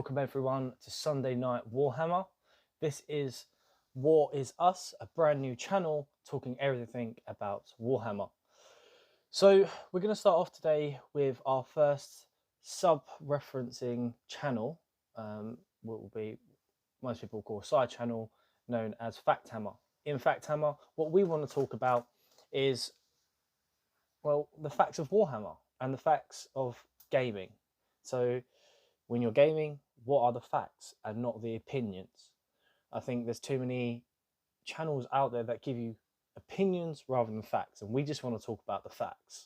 Welcome everyone to Sunday Night Warhammer. This is War Is Us, a brand new channel talking everything about Warhammer. So we're going to start off today with our first sub-referencing channel, what will be most people call a side channel known as Facthammer. In Facthammer, what we want to talk about is, well, the facts of Warhammer and the facts of gaming. So when you're gaming, what are the facts and not the opinions? I think there's too many channels out there that give you opinions rather than facts, and we just want to talk about the facts,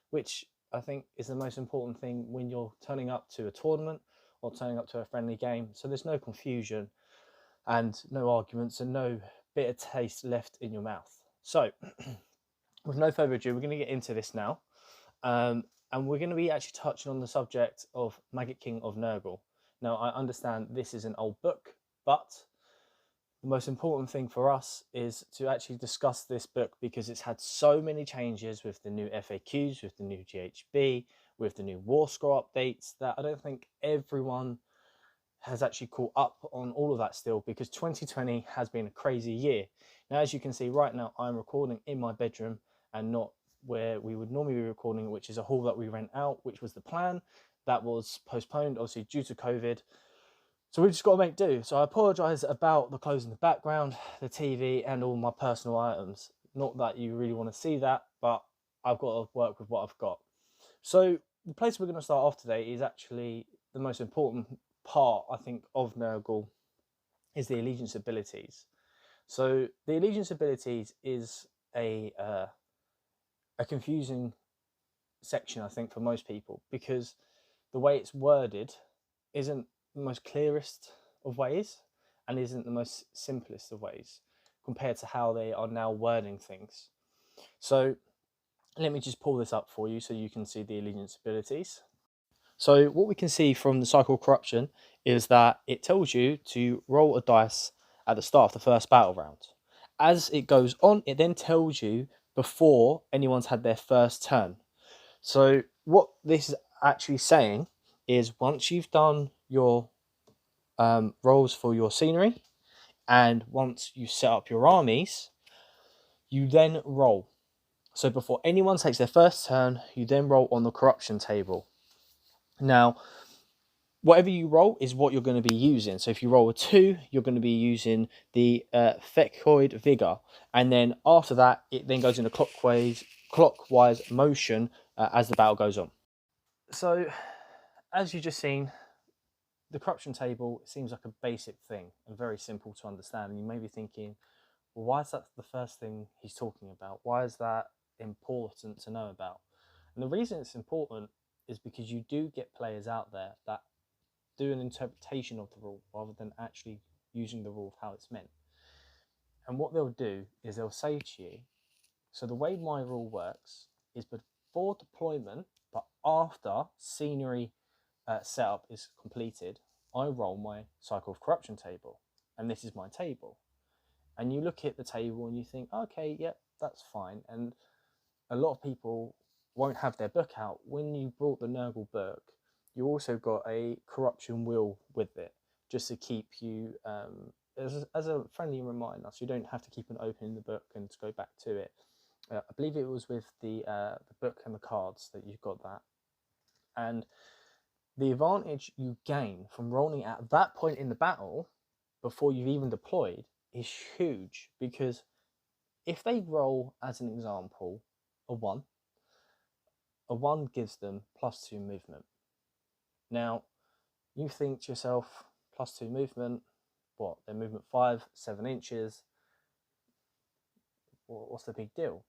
which I think is the most important thing when you're turning up to a tournament or turning up to a friendly game, so there's no confusion and no arguments and no bitter taste left in your mouth. So with no further ado, we're going to get into this now. And we're going to be actually touching on the subject of Maggotkin of Nurgle. Now, I understand this is an old book, but the most important thing for us is to actually discuss this book because it's had so many changes with the new FAQs, with the new GHB, with the new War Scroll updates, that I don't think everyone has actually caught up on all of that still, because 2020 has been a crazy year. Now, as you can see right now, I'm recording in my bedroom and not where we would normally be recording, which is a hall that we rent out, which was the plan. That was postponed, obviously, due to COVID. So we've just got to make do. So I apologise about the clothes in the background, the TV, and all my personal items. Not that you really want to see that, but I've got to work with what I've got. So the place we're going to start off today is actually the most important part, I think, of Nurgle, is the allegiance abilities. So the allegiance abilities is a confusing section, I think, for most people, because the way it's worded isn't the most clearest of ways and isn't the most simplest of ways compared to how they are now wording things. So let me just pull this up for you so you can see the allegiance abilities. So what we can see from the cycle of corruption is that it tells you to roll a dice at the start of the first battle round. As it goes on, it then tells you before anyone's had their first turn. So what this is actually saying is, once you've done your rolls for your scenery and once you set up your armies, you then roll. So before anyone takes their first turn, you then roll on the corruption table. Now, whatever you roll is what you're going to be using. So if you roll a 2, you're going to be using the Fecoid Vigor. And then after that, it then goes in a clockwise motion as the battle goes on. So as you've just seen, the corruption table seems like a basic thing and very simple to understand. And you may be thinking, well, why is that the first thing he's talking about? Why is that important to know about? And the reason it's important is because you do get players out there that do an interpretation of the rule rather than actually using the rule of how it's meant. And what they'll do is they'll say to you, so the way my rule works is before deployment, but after scenery setup is completed, I roll my cycle of corruption table, and this is my table. And you look at the table and you think, okay, yep, that's fine. And a lot of people won't have their book out. When you brought the Nurgle book, you also got a corruption wheel with it, just to keep you as a friendly reminder, so you don't have to keep an open in the book and to go back to it. I believe it was with the book and the cards that you've got that. And the advantage you gain from rolling at that point in the battle before you've even deployed is huge, because if they roll, as an example, a 1 gives them +2 movement. Now, you think to yourself, +2 movement, what? Their movement 5, 7 inches. What's the big deal?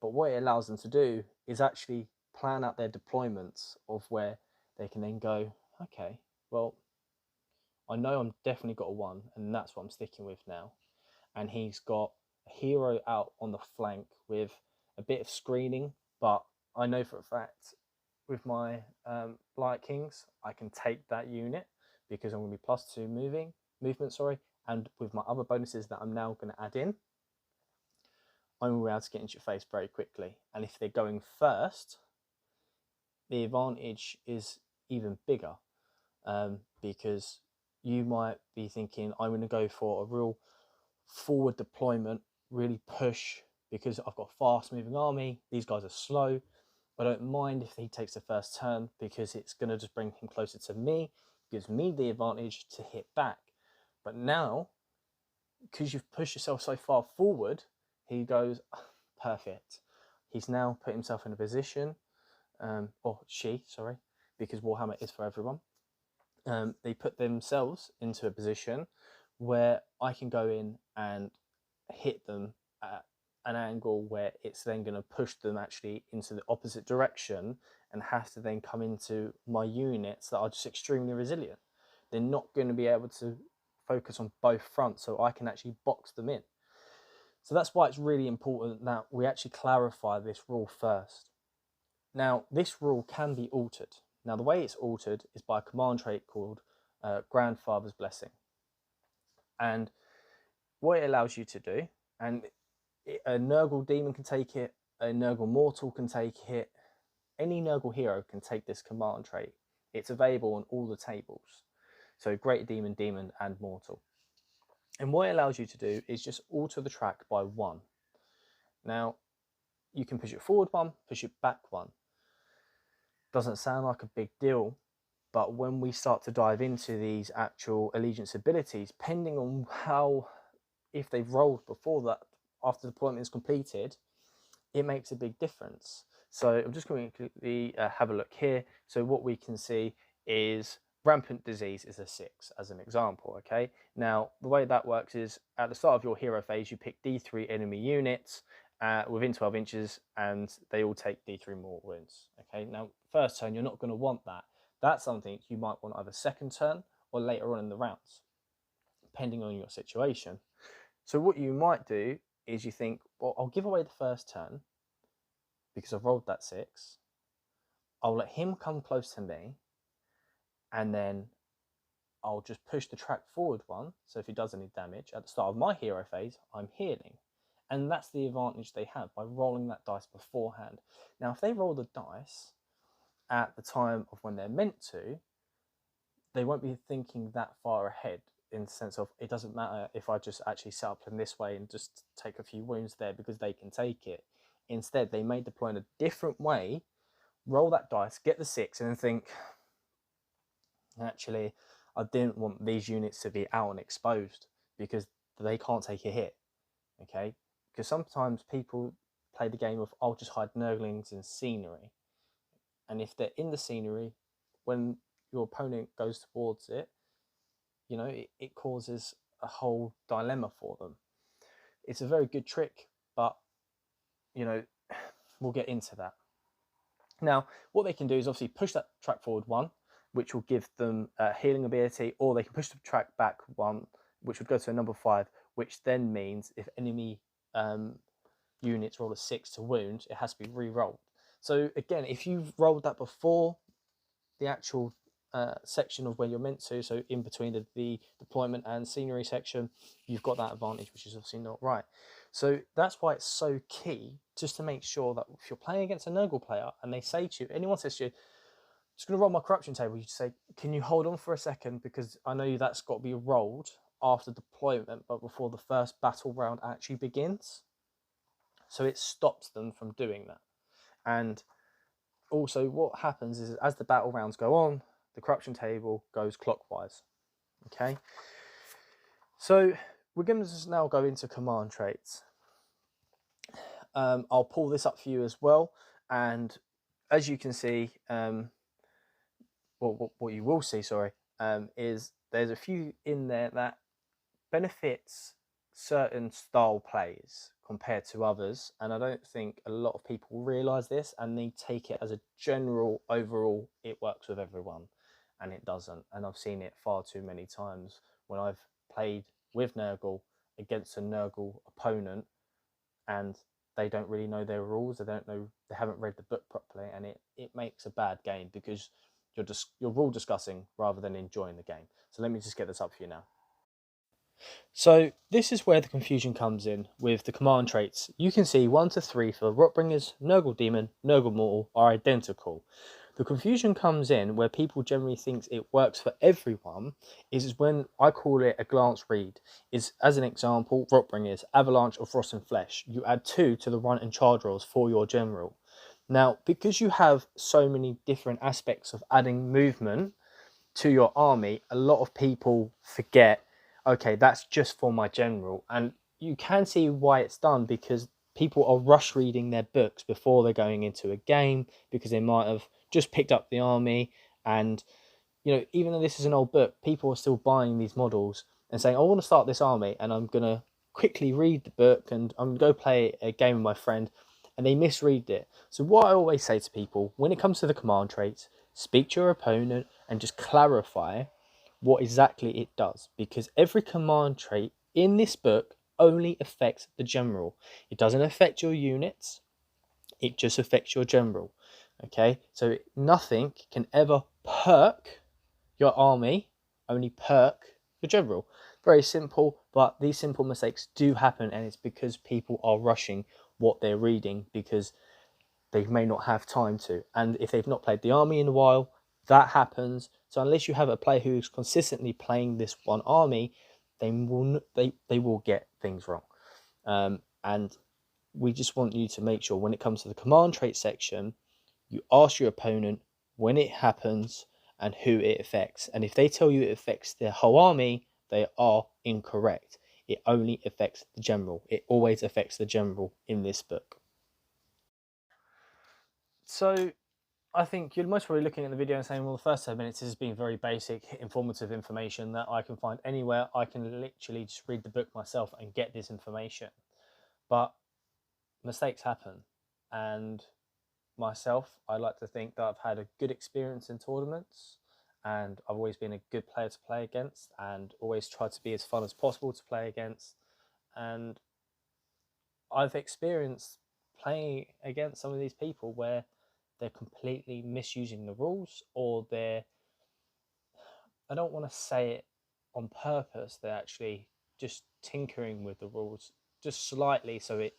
But what it allows them to do is actually plan out their deployments of where they can then go, okay, well, I know I'm definitely got a 1, and that's what I'm sticking with now. And he's got a hero out on the flank with a bit of screening, but I know for a fact with my Blight Kings, I can take that unit because I'm going to be +2 movement, and with my other bonuses that I'm now going to add in, I'm going to be able to get into your face very quickly. And if they're going first, the advantage is even bigger. because you might be thinking, I'm going to go for a real forward deployment, really push, because I've got a fast moving army. These guys are slow. I don't mind if he takes the first turn because it's going to just bring him closer to me, gives me the advantage to hit back. But now, because you've pushed yourself so far forward, he goes, perfect. He's now put himself in a position, or she, sorry, because Warhammer is for everyone. They put themselves into a position where I can go in and hit them at an angle where it's then going to push them actually into the opposite direction and have to then come into my units that are just extremely resilient. They're not going to be able to focus on both fronts, so I can actually box them in. So that's why it's really important that we actually clarify this rule first. Now, this rule can be altered. Now, the way it's altered is by a command trait called Grandfather's Blessing. And what it allows you to do, and a Nurgle demon can take it, a Nurgle mortal can take it, any Nurgle hero can take this command trait. It's available on all the tables. So Great Demon, Demon, and Mortal. And what it allows you to do is just alter the track by 1. Now, you can push it forward 1, push it back 1. Doesn't sound like a big deal, but when we start to dive into these actual allegiance abilities, depending on how, if they've rolled before that, after the deployment is completed, it makes a big difference. So I'm just going to quickly have a look here. So what we can see is rampant disease is a 6 as an example, okay? Now, the way that works is at the start of your hero phase, you pick D3 enemy units within 12 inches, and they all take D3 mortal wounds, okay? Now, first turn, you're not going to want that. That's something you might want either second turn or later on in the rounds, depending on your situation. So what you might do is you think, well, I'll give away the first turn because I've rolled that 6. I'll let him come close to me, and then I'll just push the track forward 1. So if he does any damage at the start of my hero phase, I'm healing. And that's the advantage they have by rolling that dice beforehand. Now, if they roll the dice at the time of when they're meant to, they won't be thinking that far ahead, in the sense of it doesn't matter if I just actually set up in this way and just take a few wounds there because they can take it. Instead, they may deploy in a different way, roll that dice, get the 6, and then think, actually, I didn't want these units to be out and exposed because they can't take a hit, okay? Because sometimes people play the game of, I'll just hide Nurglings in scenery. And if they're in the scenery, when your opponent goes towards it, you know, it causes a whole dilemma for them. It's a very good trick, but, you know, we'll get into that. Now, what they can do is obviously push that track forward 1, which will give them healing ability, or they can push the track back 1, which would go to a number 5, which then means if enemy units roll a 6 to wound, it has to be re-rolled. So again, if you've rolled that before the actual section of where you're meant to, so in between the deployment and scenery section, you've got that advantage, which is obviously not right. So that's why it's so key just to make sure that if you're playing against a Nurgle player and they say to you, anyone says to you, just going to roll my corruption table, you say, can you hold on for a second, because I know that's got to be rolled after deployment, but before the first battle round actually begins. So it stops them from doing that. And also what happens is as the battle rounds go on, the corruption table goes clockwise, okay? So we're going to just now go into command traits. I'll pull this up for you as well, and as you can see, what you will see, sorry, is there's a few in there that benefits certain style plays compared to others, and I don't think a lot of people realise this, and they take it as a general overall it works with everyone, and it doesn't. And I've seen it far too many times when I've played with Nurgle against a Nurgle opponent, and they don't really know their rules, they haven't read the book properly, and it makes a bad game because you're rule discussing rather than enjoying the game. So let me just get this up for you now. So this is where the confusion comes in with the command traits. You can see 1 to 3 for Rotbringers, Nurgle Demon, Nurgle Mortal are identical. The confusion comes in where people generally think it works for everyone is when I call it a glance read. Is, as an example, Rotbringers, Avalanche of Frost and Flesh. You add 2 to the run and charge rolls for your general. Now, because you have so many different aspects of adding movement to your army, a lot of people forget, okay, that's just for my general. And you can see why it's done, because people are rush reading their books before they're going into a game, because they might have just picked up the army. And, you know, even though this is an old book, people are still buying these models and saying, I want to start this army and I'm going to quickly read the book and I'm going to go play a game with my friend. And they misread it. So what I always say to people, when it comes to the command traits, speak to your opponent and just clarify what exactly it does, because every command trait in this book only affects the general. It doesn't affect your units, it just affects your general. Okay, so nothing can ever perk your army, only perk your general. Very simple, but these simple mistakes do happen, and it's because people are rushing what they're reading because they may not have time to. And if they've not played the army in a while, that happens. So unless you have a player who's consistently playing this one army, they will get things wrong. And we just want you to make sure when it comes to the command trait section, you ask your opponent when it happens and who it affects. And if they tell you it affects their whole army, they are incorrect. It only affects the general. It always affects the general in this book. So I think you're most probably looking at the video and saying, well, the first 10 minutes has been very basic, informative information that I can find anywhere. I can literally just read the book myself and get this information. But mistakes happen. And myself, I like to think that I've had a good experience in tournaments, and I've always been a good player to play against and always tried to be as fun as possible to play against. And I've experienced playing against some of these people where they're completely misusing the rules, or I don't want to say it on purpose, they're actually just tinkering with the rules just slightly so it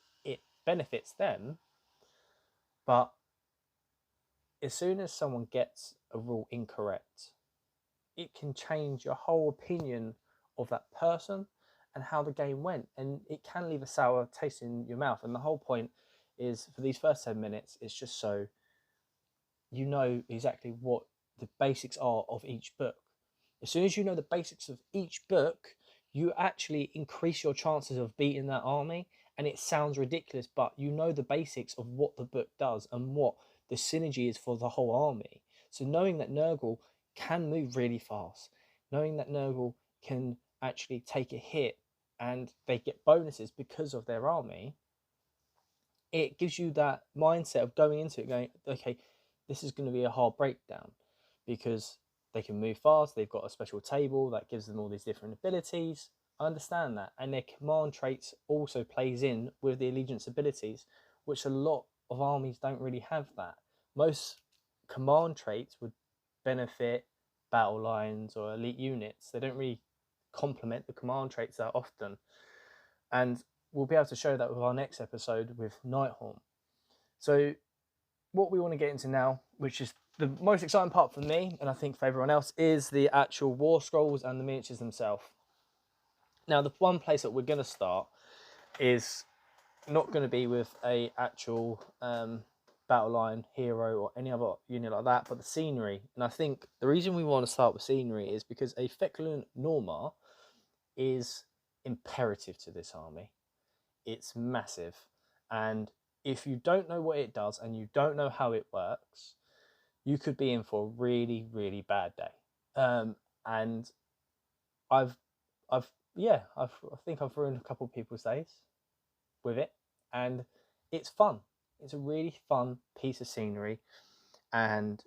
benefits them. But as soon as someone gets a rule incorrect, it can change your whole opinion of that person and how the game went, and it can leave a sour taste in your mouth. And the whole point is, for these first 10 minutes, it's just so you know exactly what the basics are of each book. As soon as you know the basics of each book, you actually increase your chances of beating that army. And it sounds ridiculous, but you know the basics of what the book does and what the synergy is for the whole army. So knowing that Nurgle can move really fast, knowing that Nurgle can actually take a hit and they get bonuses because of their army, it gives you that mindset of going into it going, okay, this is going to be a hard breakdown because they can move fast. They've got a special table that gives them all these different abilities. I understand that. And their command traits also plays in with the allegiance abilities, which a lot of armies don't really have that. Most command traits would benefit battle lines or elite units. They don't really complement the command traits that often. And we'll be able to show that with our next episode with Nighthorn. So what we want to get into now, which is the most exciting part for me, and I think for everyone else, is the actual war scrolls and the miniatures themselves. Now, the one place that we're going to start is not going to be with a actual battle line hero or any other unit like that, but the scenery. And I think the reason we want to start with scenery is because a Fecklund Normar is imperative to this army. It's massive, and if you don't know what it does and you don't know how it works, you could be in for a really, really bad day. And I think I've ruined a couple of people's days with it, and it's fun. It's a really fun piece of scenery, and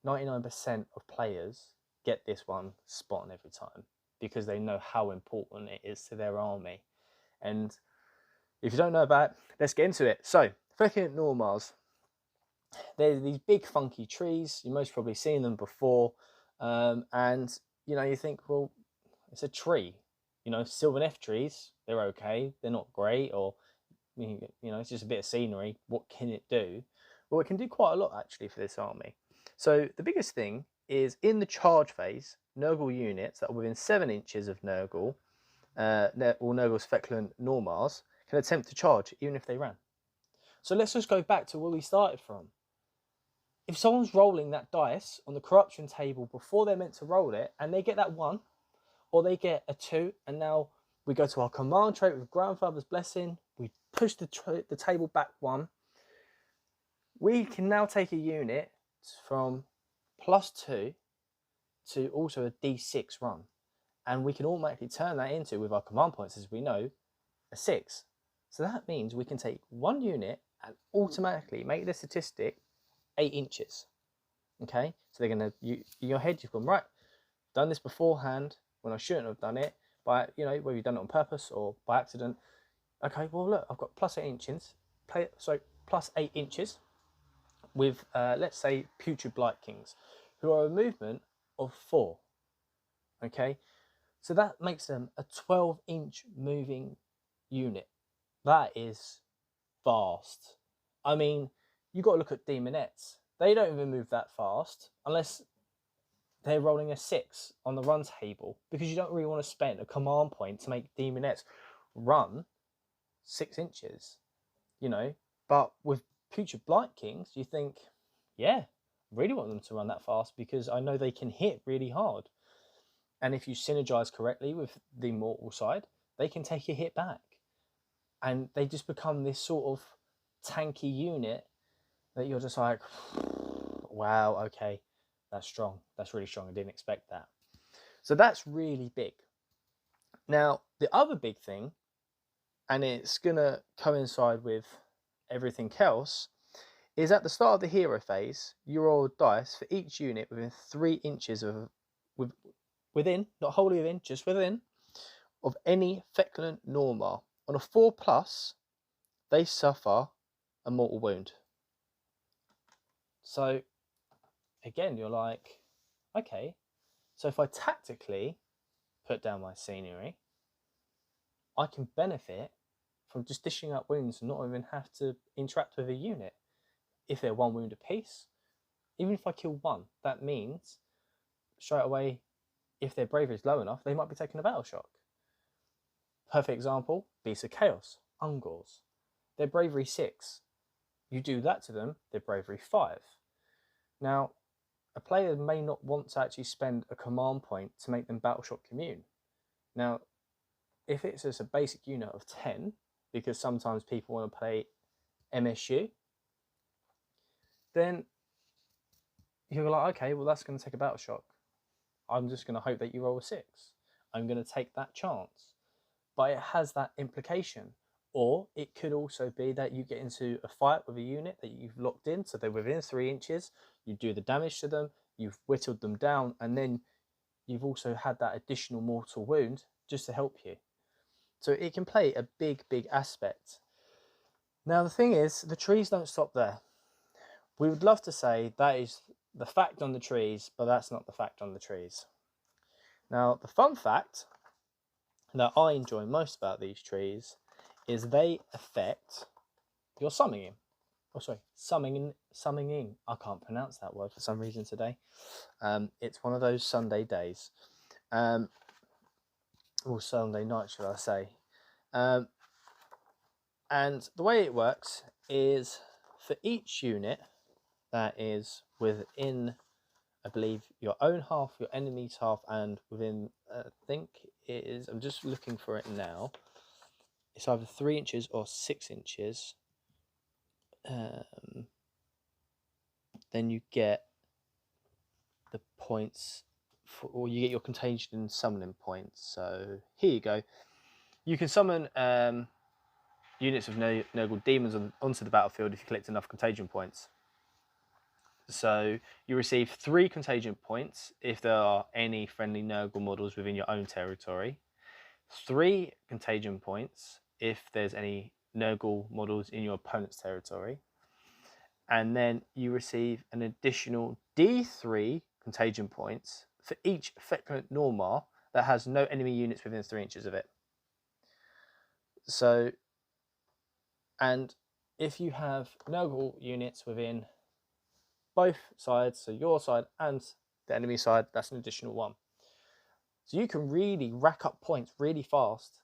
99% of players get this one spot on every time because they know how important it is to their army. And if you don't know about it, let's get into it. So, Fecklund Normars, they're these big funky trees. You've most probably seen them before. And, you know, you think, well, it's a tree. You know, Sylvan F trees, they're okay. They're not great, or, you know, it's just a bit of scenery. What can it do? Well, it can do quite a lot, actually, for this army. So the biggest thing is in the charge phase, Nurgle units that are within 7 inches of Nurgle, or Nurgle's Fecklent Normals, can attempt to charge even if they ran. So let's just go back to where we started from. If someone's rolling that dice on the corruption table before they're meant to roll it, and they get that 1, or they get a 2, and now we go to our command trait with Grandfather's Blessing, we push the table back 1, we can now take a unit from +2 to also a D6 run. And we can automatically turn that into, with our command points, as we know, a 6. So that means we can take 1 unit and automatically make the statistic 8 inches. Okay, so they're going to, in your head, you've gone, right, done this beforehand when I shouldn't have done it, by, you know, whether you've done it on purpose or by accident. Okay, well, look, I've got +8 inches, +8 inches with, let's say, Putrid Blight Kings, who are a movement of 4. Okay, so that makes them a 12-inch moving unit. That is fast. I mean, you've got to look at Demonettes. They don't even move that fast unless they're rolling a 6 on the run table, because you don't really want to spend a command point to make Demonettes run 6 inches, you know. But with Putrid Blight Kings, you think, yeah, I really want them to run that fast because I know they can hit really hard. And if you synergize correctly with the mortal side, they can take a hit back. And they just become this sort of tanky unit that you're just like, wow, okay, that's strong. That's really strong. I didn't expect that. So that's really big. Now, the other big thing, and it's going to coincide with everything else, is at the start of the hero phase, you roll dice for each unit within 3 inches of, within, not wholly within, just within, of any Fecklent Norma. On a 4+, they suffer a mortal wound. So, again, you're like, okay, so if I tactically put down my scenery, I can benefit from just dishing out wounds and not even have to interact with a unit. If they're 1 wound apiece, even if I kill 1, that means straight away, if their bravery is low enough, they might be taking a battle shock. Perfect example, Beasts of Chaos, Ungors. Their bravery 6. You do that to them, their bravery 5. Now, a player may not want to actually spend a command point to make them battle shock immune. Now, if it's just a basic unit of 10, because sometimes people want to play MSU, then you're like, okay, well, that's going to take a battle shock. I'm just going to hope that you roll a 6. I'm going to take that chance. But it has that implication. Or it could also be that you get into a fight with a unit that you've locked in, so they're within 3 inches, you do the damage to them, you've whittled them down, and then you've also had that additional mortal wound just to help you. So it can play a big, big aspect. Now, the thing is, the trees don't stop there. We would love to say that is the fact on the trees, but that's not the fact on the trees. Now, the fun fact that I enjoy most about these trees is they affect your summoning. Oh, sorry, summoning. I can't pronounce that word for some reason today. It's one of those Sunday days. Or Sunday night, should I say. And the way it works is for each unit that is within, I believe, your own half, your enemy's half, and within, I think it is, I'm just looking for it now. It's either 3 inches or 6 inches. Then you get the points, or you get your contagion and summoning points. So here you go. You can summon units of Nurgle demons onto the battlefield if you collect enough contagion points. So you receive 3 contagion points if there are any friendly Nurgle models within your own territory. 3 contagion points if there's any Nurgle models in your opponent's territory. And then you receive an additional D3 contagion points for each Fecklent Norma that has no enemy units within 3 inches of it. So, and if you have Nurgle units within both sides, so your side and the enemy side, that's an additional 1. So you can really rack up points really fast,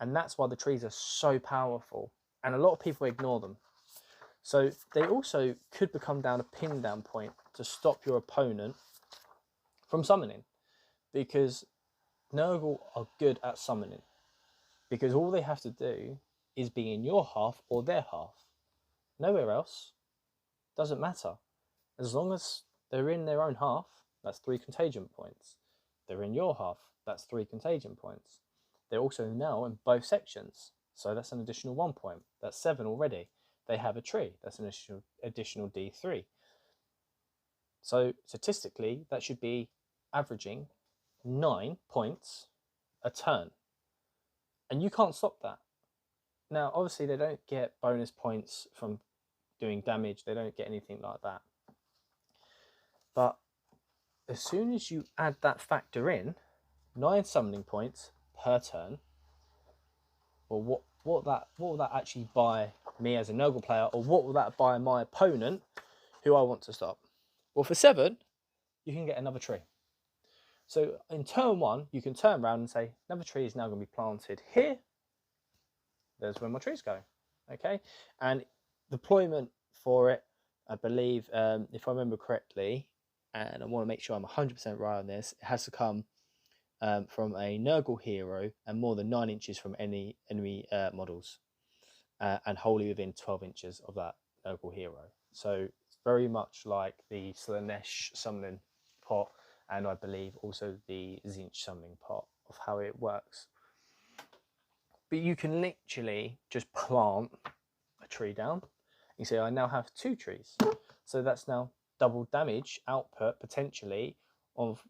and that's why the trees are so powerful, and a lot of people ignore them. So they also could become down a pin down point to stop your opponent from summoning, because Nurgle are good at summoning, because all they have to do is be in your half or their half. Nowhere else. Doesn't matter. As long as they're in their own half, that's 3 contagion points. They're in your half, that's 3 contagion points. They're also now in both sections, so that's an additional 1 point. That's 7 already. They have a tree, that's an additional D3. So statistically, that should be averaging 9 points a turn. And you can't stop that. Now, obviously, they don't get bonus points from doing damage. They don't get anything like that. But as soon as you add that factor in, 9 summoning points per turn, well, what will that actually buy me as a Nurgle player, or what will that buy my opponent who I want to stop? Well, for 7, you can get another tree. So in turn 1, you can turn around and say, another tree is now going to be planted here. There's where my tree's going. Okay, and deployment for it, I believe, if I remember correctly, and I want to make sure I'm 100% right on this, it has to come from a Nurgle hero and more than 9 inches from any enemy models, and wholly within 12 inches of that Nurgle hero. So it's very much like the Slanesh summoning pot, and I believe also the Tzeentch summoning pot of how it works. But you can literally just plant a tree down. You say, I now have 2 trees. So that's now double damage output potentially of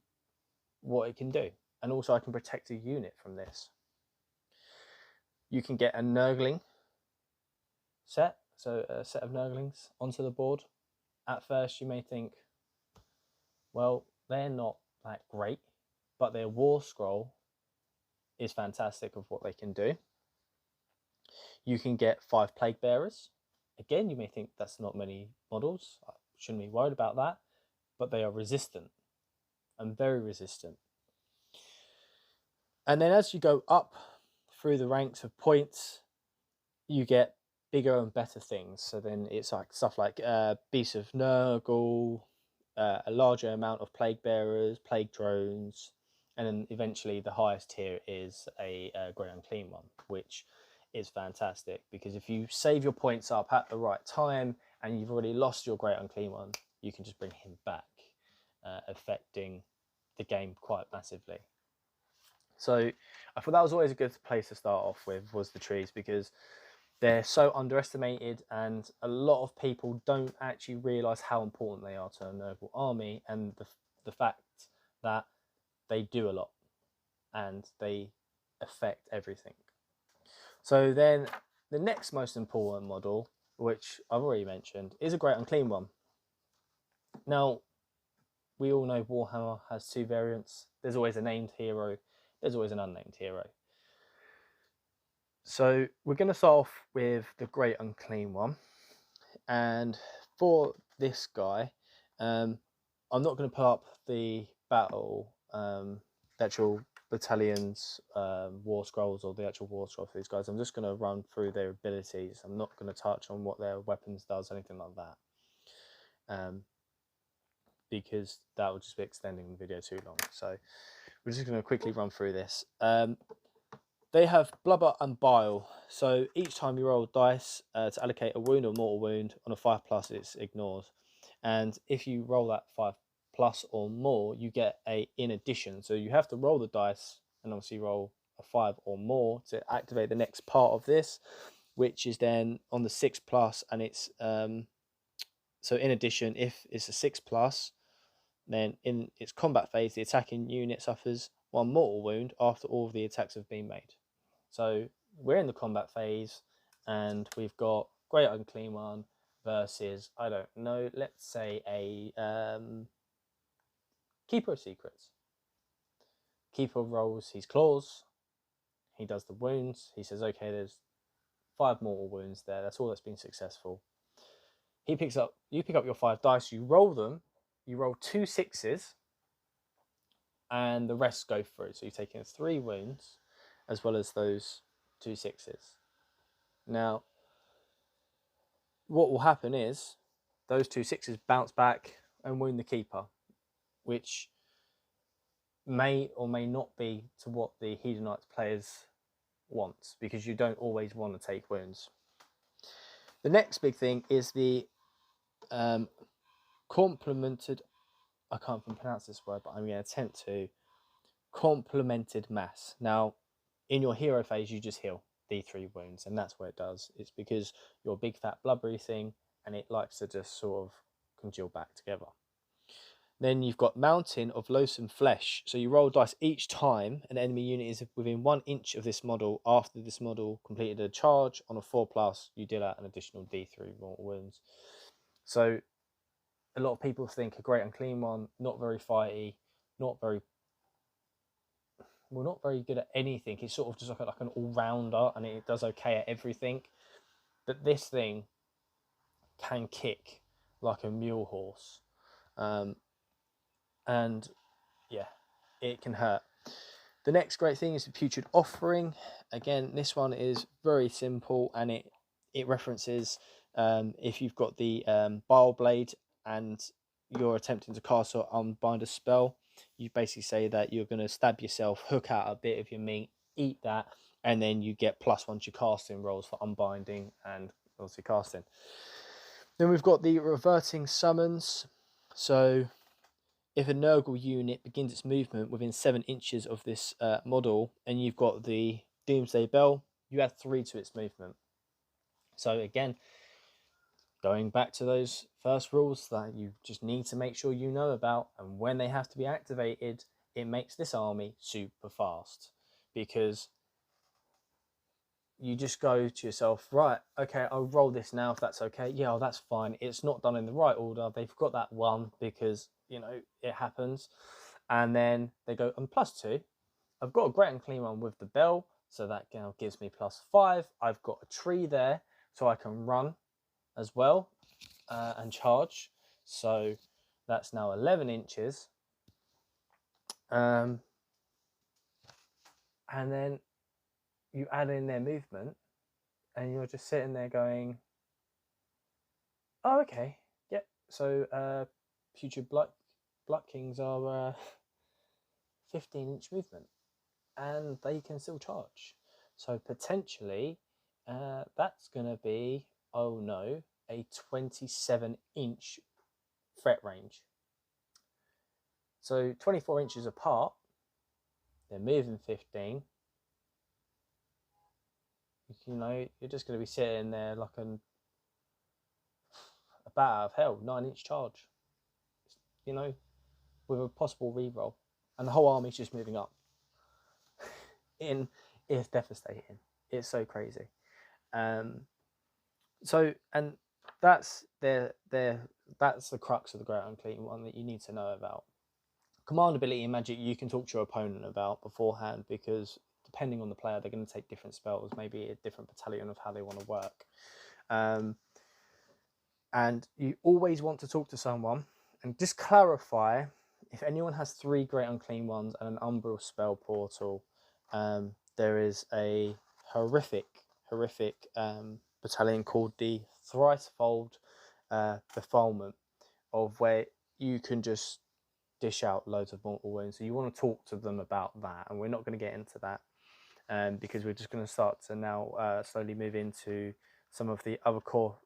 what it can do. And also I can protect a unit from this. You can get a Nurgling set, so a set of Nurglings onto the board. At first you may think, well, they're not that great, but their war scroll is fantastic of what they can do. You can get 5 Plague Bearers. Again, you may think that's not many models. I shouldn't be worried about that, but they are resistant and very resistant. And then as you go up through the ranks of points, you get bigger and better things. So then it's like stuff like Beasts of Nurgle, a larger amount of Plague Bearers, Plague Drones, and then eventually the highest tier is a Grey Unclean one, which is fantastic, because if you save your points up at the right time and you've already lost your Great Unclean one, you can just bring him back, affecting the game quite massively. So I thought that was always a good place to start off with, was the trees, because they're so underestimated and a lot of people don't actually realise how important they are to a Nurgle army, and the fact that they do a lot and they affect everything. So then the next most important model, which I've already mentioned, is a Great Unclean one. Now, we all know Warhammer has 2 variants. There's always a named hero, there's always an unnamed hero. So we're going to start off with the Great Unclean one. And for this guy, I'm not going to put up the battle, the actual battalions, war scrolls, or the actual war scroll for these guys. I'm just going to run through their abilities. I'm not going to touch on what their weapons does, anything like that, because that would just be extending the video too long. So we're just going to quickly run through this. They have Blubber and Bile. So each time you roll dice to allocate a wound or mortal wound on a 5+, it's ignores. And if you roll that 5+ or more, you get a in addition. So you have to roll the dice and obviously roll a 5 or more to activate the next part of this, which is then on the 6+, and it's so in addition, if it's a 6+, then in its combat phase, the attacking unit suffers 1 mortal wound after all of the attacks have been made. So we're in the combat phase and we've got Great Unclean one versus, I don't know, let's say a Keeper of Secrets. Keeper rolls his claws, he does the wounds, he says, okay, there's 5 mortal wounds there, that's all that's been successful. you pick up your 5 dice, you roll them, you roll 2 6s, and the rest go through. So you've taken 3 wounds as well as those 2 6s. Now, what will happen is those 2 6s bounce back and wound the keeper, which may or may not be to what the Hedonites players want, because you don't always want to take wounds. The next big thing is the complemented, I can't even pronounce this word, but I'm going to attempt to, complemented mass. Now, in your hero phase, you just heal D3 wounds, and that's where it does. It's because you're a big fat blubbery thing, and it likes to just sort of congeal back together. Then you've got Mountain of Loathsome Flesh. So you roll dice each time an enemy unit is within 1 inch of this model. After this model completed a charge on a 4+, you deal out an additional D3 mortal wounds. So a lot of people think a Great Unclean One, not very fighty, not very good at anything. It's sort of just like an all-rounder, and it does okay at everything. But this thing can kick like a mule horse. And yeah, it can hurt. The next great thing is the Putrid Offering. Again, this one is very simple, and it references if you've got the Bile Blade and you're attempting to cast or unbind a spell, you basically say that you're going to stab yourself, hook out a bit of your meat, eat that, and then you get +1 to your casting rolls for unbinding and obviously casting. Then we've got the Reverting Summons. So if a Nurgle unit begins its movement within 7 inches of this model, and you've got the Doomsday Bell, you add 3 to its movement. So again, going back to those first rules that you just need to make sure you know about, and when they have to be activated, it makes this army super fast, because you just go to yourself, right, okay, I'll roll this now if that's okay. Yeah, that's fine. It's not done in the right order. They've got that 1 because, you know, it happens. And then they go, and +2. I've got a Great Unclean One with the bell, so that now gives me +5. I've got a tree there, so I can run as well and charge. So that's now 11 inches. And then you add in their movement, and you're just sitting there going, oh, okay, yep. So Putrid Blood Kings are 15-inch movement, and they can still charge. So potentially that's going to be, oh no, a 27-inch threat range. So 24 inches apart, they're moving 15. You know, you're just going to be sitting there like a bat out of hell, 9-inch charge, you know, with a possible reroll, and the whole army's just moving up. It's devastating. It's so crazy. So, and that's that's the crux of the Great Unclean One that you need to know about. Command ability in Magic you can talk to your opponent about beforehand, because depending on the player, they're going to take different spells, maybe a different battalion of how they want to work. And you always want to talk to someone and just clarify, if anyone has 3 Great Unclean Ones and an Umbral Spell Portal, there is a horrific battalion called the Thricefold Befoulment, of where you can just dish out loads of mortal wounds. So you want to talk to them about that, and we're not going to get into that because we're just going to start to now slowly move into some of the other core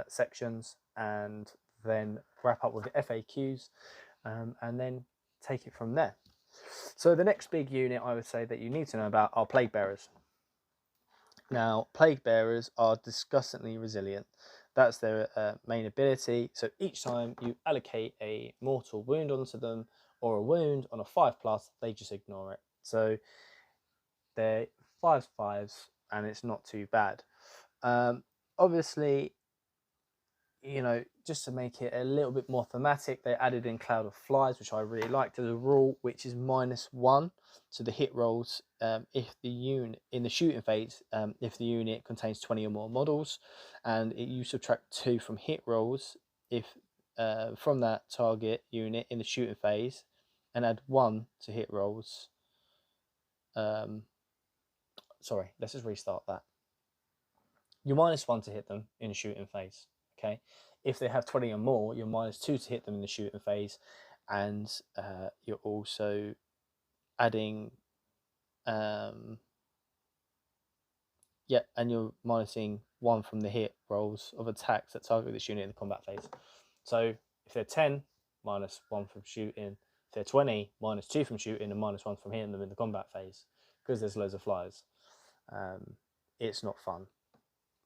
sections, and then wrap up with the FAQs, and then take it from there. So the next big unit I would say that you need to know about are Plague Bearers. Now, Plague Bearers are disgustingly resilient. That's their main ability. So each time you allocate a mortal wound onto them, or a wound on a 5+, they just ignore it. So they're 5/5s, and it's not too bad. Obviously, you know, just to make it a little bit more thematic, they added in Cloud of Flies, which I really liked as a rule, which is -1 to the hit rolls if the unit in the shooting phase, if the unit contains 20 or more models, and you subtract 2 from hit rolls if from that target unit in the shooting phase, and add 1 to hit rolls. Sorry, let's just restart that. You're -1 to hit them in the shooting phase. Okay, if they have 20 or more, you're -2 to hit them in the shooting phase, and you're also adding, and you're minusing 1 from the hit rolls of attacks that target this unit in the combat phase. So if they're 10, -1 from shooting. If they're 20, -2 from shooting, and -1 from hitting them in the combat phase, because there's loads of flies. It's not fun,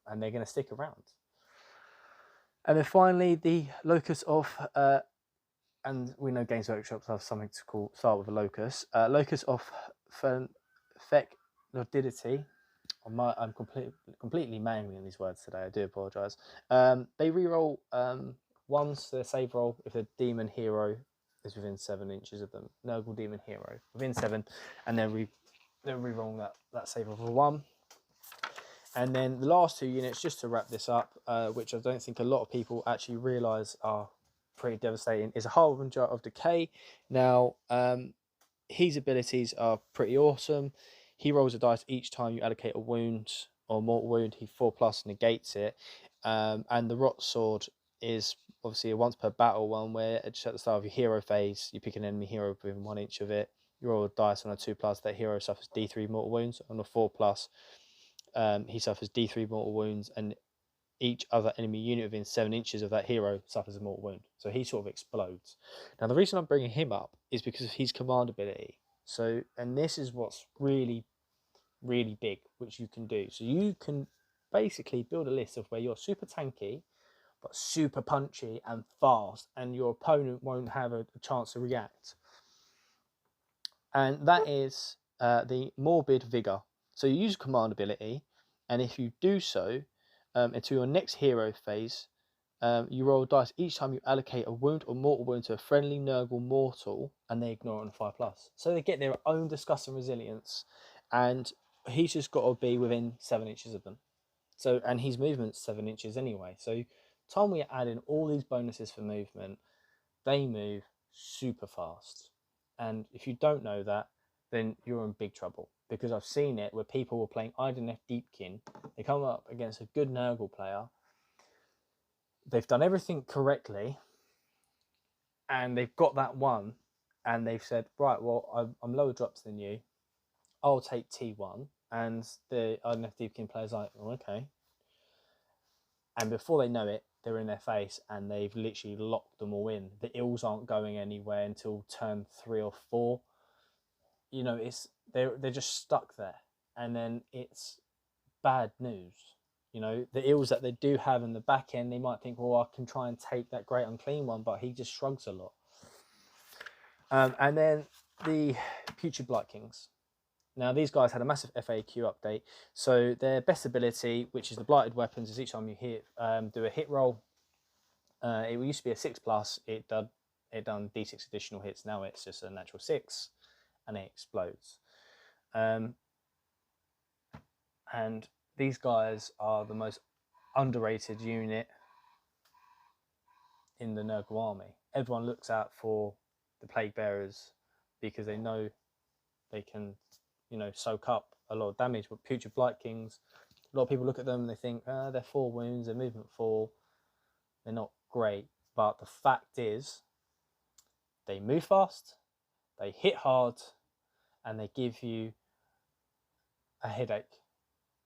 and they're going to stick around. And then finally, the locus of, and we know Games Workshops have something to start with a locus. Locus of fecnodidity. I'm completely mangling these words today. I do apologise. They reroll ones to their save roll if the demon hero is within 7 inches of them. Nurgle demon hero within 7, and then reroll that save roll for 1. And then the last 2 units, just to wrap this up, which I don't think a lot of people actually realise are pretty devastating, is a Harbinger of Decay. Now, his abilities are pretty awesome. He rolls a dice each time you allocate a wound or mortal wound. He 4+ negates it. And the Rot Sword is obviously a once per battle one, where just at the start of your hero phase, you pick an enemy hero within 1 inch of it. You roll a dice on a 2+, that hero suffers D3 mortal wounds. On a 4+, he suffers D3 mortal wounds, and each other enemy unit within 7 inches of that hero suffers a mortal wound. So he sort of explodes. Now, the reason I'm bringing him up is because of his command ability. So, and this is what's really, really big, which you can do. So you can basically build a list of where you're super tanky, but super punchy and fast, and your opponent won't have a chance to react. And that is the Morbid Vigor. So you use command ability, and if you do so, into your next hero phase, you roll dice each time you allocate a wound or mortal wound to a friendly Nurgle mortal, and they ignore it on a 5+. So they get their own disgusting resilience, and he's just got to be within 7 inches of them. So, and his movement's 7 inches anyway. So, time we add in all these bonuses for movement, they move super fast. And if you don't know that, then you're in big trouble, because I've seen it where people were playing Idoneth Deepkin. They come up against a good Nurgle player. They've done everything correctly, and they've got that one, and they've said, right, well, I'm lower drops than you. I'll take T1. And the Idoneth Deepkin player's like, oh, okay. And before they know it, they're in their face, and they've literally locked them all in. The ills aren't going anywhere until turn 3 or 4. You know, they're just stuck there, and then it's bad news. You know, the ills that they do have in the back end, they might think, well, I can try and take that great unclean one, but he just shrugs a lot. And then the Putrid Blight Kings. Now, these guys had a massive FAQ update. So their best ability, which is the Blighted Weapons, is each time you hit, do a hit roll. It used to be a 6+. It done D6 additional hits. Now it's just a natural 6, and it explodes. And these guys are the most underrated unit in the Nurgle army. Everyone looks out for the Plague Bearers because they know they can, you know, soak up a lot of damage. But Putrid Blight Kings, a lot of people look at them and they think, they're 4 wounds, they're movement 4, they're not great. But the fact is, they move fast, they hit hard, and they give you a headache.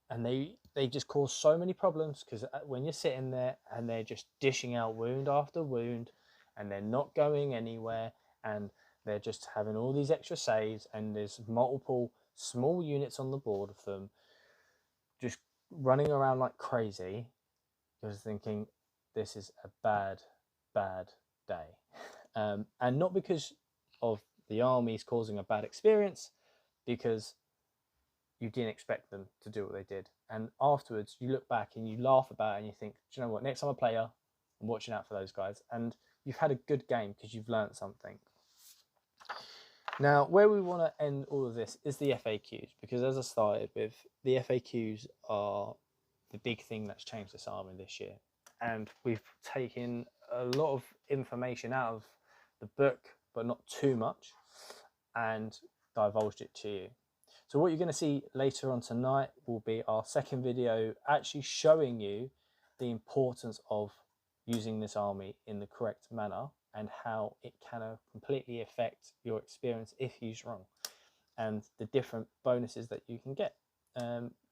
And they just cause so many problems, because when you're sitting there and they're just dishing out wound after wound, and they're not going anywhere, and they're just having all these extra saves, and there's multiple small units on the board of them just running around like crazy, you're thinking, this is a bad, bad day. And not because of the armies causing a bad experience, because you didn't expect them to do what they did. And afterwards, you look back and you laugh about it, and you think, do you know what? Next time I play her, and watching out for those guys, and you've had a good game because you've learned something. Now, where we want to end all of this is the FAQs, because as I started with, the FAQs are the big thing that's changed this army this year. And we've taken a lot of information out of the book, but not too much, and divulged it to you. So what you're going to see later on tonight will be our second video, actually showing you the importance of using this army in the correct manner and how it can completely affect your experience if used wrong, and the different bonuses that you can get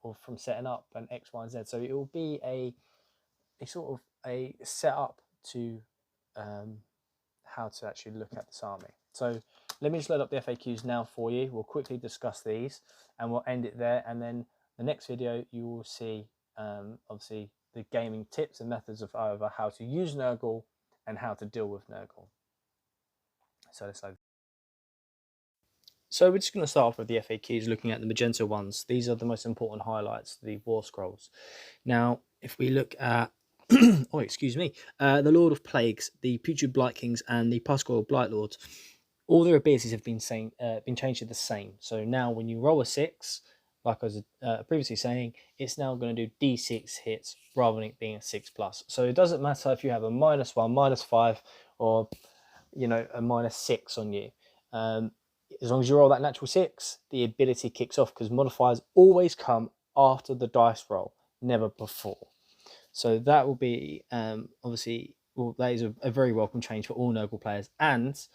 or from setting up and X, Y, and Z. So it will be a sort of a setup to how to actually look at this army. So let me just load up the FAQs now for you. We'll quickly discuss these and we'll end it there. And then the next video, you will see obviously the gaming tips and methods of either how to use Nurgle and how to deal with Nurgle. So let's load. So we're just going to start off with the FAQs, looking at the magenta ones. These are the most important highlights, the war scrolls. Now, if we look at oh, excuse me, the Lord of Plagues, the Putrid Blight Kings, and the Pascal Blight Lords, all their abilities have been changed to the same. So now when you roll a 6, like I was previously saying, it's now going to do D6 hits rather than it being a 6+. So it doesn't matter if you have a -1, -5, or a -6 on you. As long as you roll that natural 6, the ability kicks off, because modifiers always come after the dice roll, never before. So that will be obviously, well, that is a very welcome change for all Nurgle players, and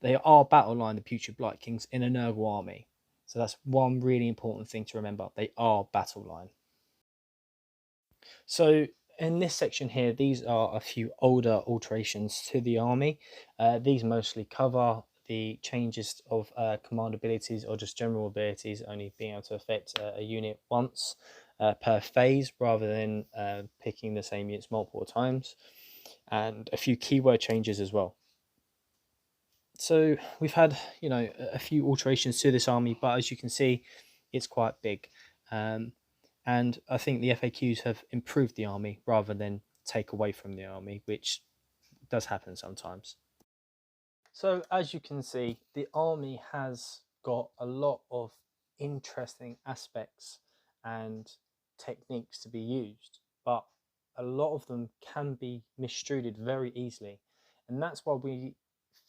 they are battle line the Putrid Blight Kings in a Nurgle army. So that's one really important thing to remember. They are battle line. So in this section here, these are a few older alterations to the army. These mostly cover the changes of command abilities or just general abilities, only being able to affect a unit once per phase rather than picking the same units multiple times, and a few keyword changes as well. So we've had a few alterations to this army, but as you can see, it's quite big, and I think the FAQs have improved the army rather than take away from the army, which does happen sometimes. So as you can see, the army has got a lot of interesting aspects and techniques to be used, but a lot of them can be misstuded very easily, and that's why we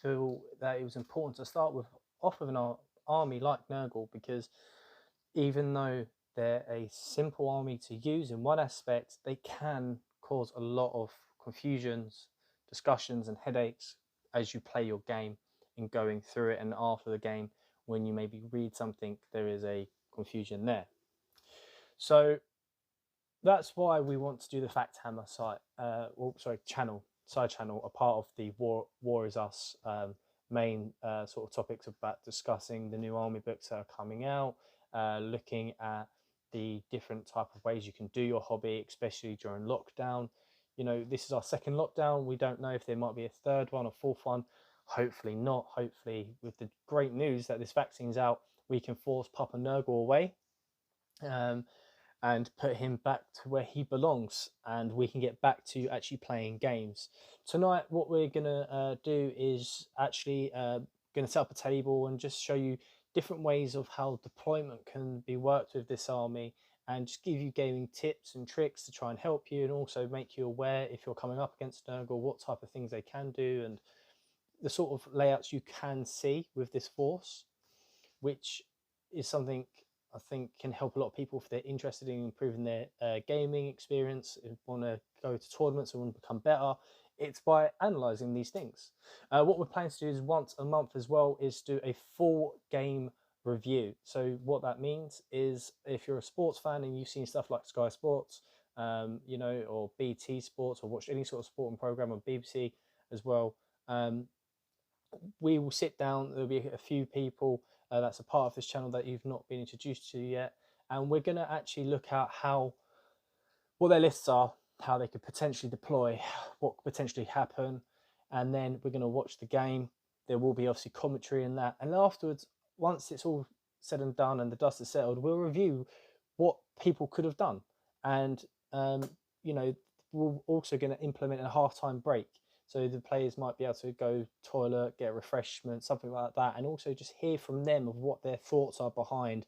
feel that it was important to start off with an army like Nurgle, because even though they're a simple army to use in one aspect, they can cause a lot of confusions, discussions, and headaches as you play your game and going through it, and after the game when you maybe read something, there is a confusion there. So that's why we want to do the facthammer side channel, a part of the War Is Us main sort of topics about discussing the new army books that are coming out, looking at the different type of ways you can do your hobby, especially during lockdown. This is our second lockdown. We don't know if there might be a third one or fourth one. Hopefully not. Hopefully, with the great news that this vaccine's out, we can force Papa Nurgle away and put him back to where he belongs, and we can get back to actually playing games. Tonight, what we're going to do is actually going to set up a table and just show you different ways of how deployment can be worked with this army, and just give you gaming tips and tricks to try and help you, and also make you aware, if you're coming up against Nurgle, what type of things they can do and the sort of layouts you can see with this force, which is something I think can help a lot of people if they're interested in improving their gaming experience, if want to go to tournaments and want to become better. It's by analysing these things. What we're planning to do is once a month as well is do a full game review. So what that means is, if you're a sports fan and you've seen stuff like Sky Sports, or BT Sports, or watched any sort of sporting program on BBC as well, we will sit down. There'll be a few people that's a part of this channel that you've not been introduced to yet, and we're going to actually look at what their lists are, how they could potentially deploy, what could potentially happen, and then we're going to watch the game. There will be obviously commentary in that, and afterwards, once it's all said and done and the dust is settled, we'll review what people could have done, and we're also going to implement a halftime break. So the players might be able to go toilet, get refreshment, something like that, and also just hear from them of what their thoughts are behind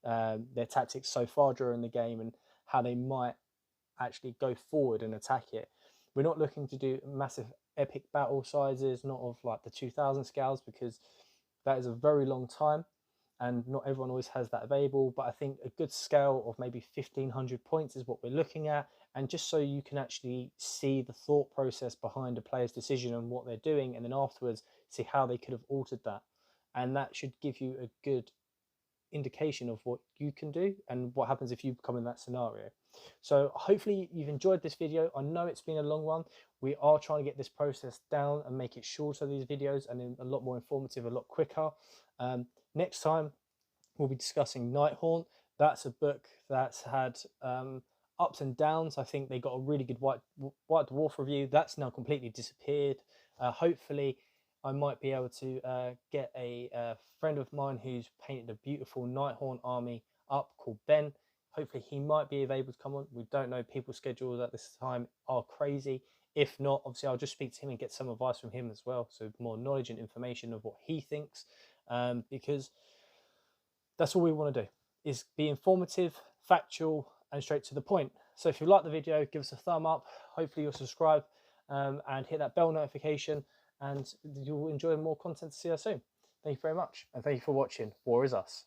their tactics so far during the game and how they might actually go forward and attack it. We're not looking to do massive epic battle sizes, not of like the 2000 scales, because that is a very long time and not everyone always has that available. But I think a good scale of maybe 1500 points is what we're looking at, and just so you can actually see the thought process behind a player's decision and what they're doing, and then afterwards see how they could have altered that. And that should give you a good indication of what you can do and what happens if you become in that scenario. So hopefully you've enjoyed this video. I know it's been a long one. We are trying to get this process down and make it shorter, these videos, and a lot more informative, a lot quicker. Next time we'll be discussing Nighthaunt. That's a book that's had ups and downs. I think they got a really good White Dwarf review. That's now completely disappeared. Hopefully I might be able to get a friend of mine who's painted a beautiful Nighthaunt army up called Ben. Hopefully he might be able to come on. We don't know, people's schedules at this time are crazy. If not, obviously I'll just speak to him and get some advice from him as well, so more knowledge and information of what he thinks, because that's all we want to do, is be informative, factual, and straight to the point. So if you like the video, give us a thumb up. Hopefully you'll subscribe and hit that bell notification, and you'll enjoy more content to see us soon. Thank you very much, and thank you for watching War Is Us.